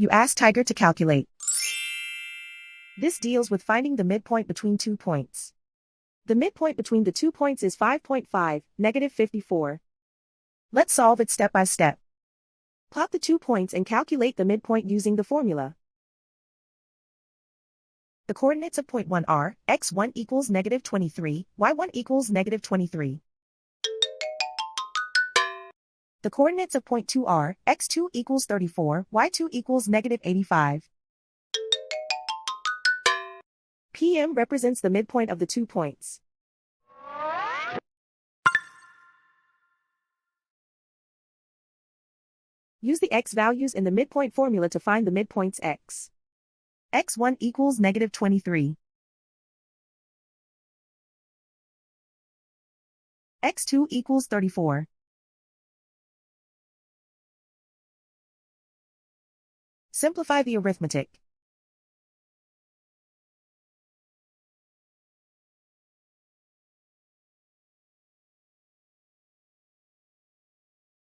You ask Tiger to calculate. This deals with finding the midpoint between 2 points. The midpoint between the 2 points is 5.5, negative 54. Let's solve it step by step. Plot the 2 points and calculate the midpoint using the formula. The coordinates of point 1 are, x1 equals negative 23, y1 equals negative 23. The coordinates of point 2 are, x2 equals 34, y2 equals negative 85. PM represents the midpoint of the 2 points. Use the x values in the midpoint formula to find the midpoints x. x1 equals negative 23. x2 equals 34. Simplify the arithmetic.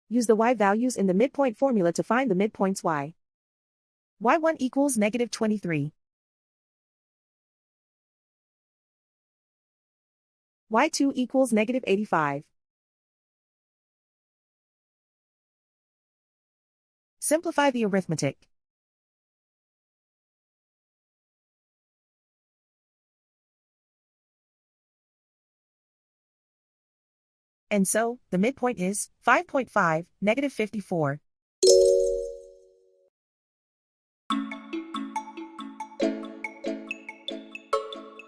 Use the y values in the midpoint formula to find the midpoints y. y1 equals negative 23. y2 equals negative 85. Simplify the arithmetic. And so, the midpoint is 5.5, negative 54.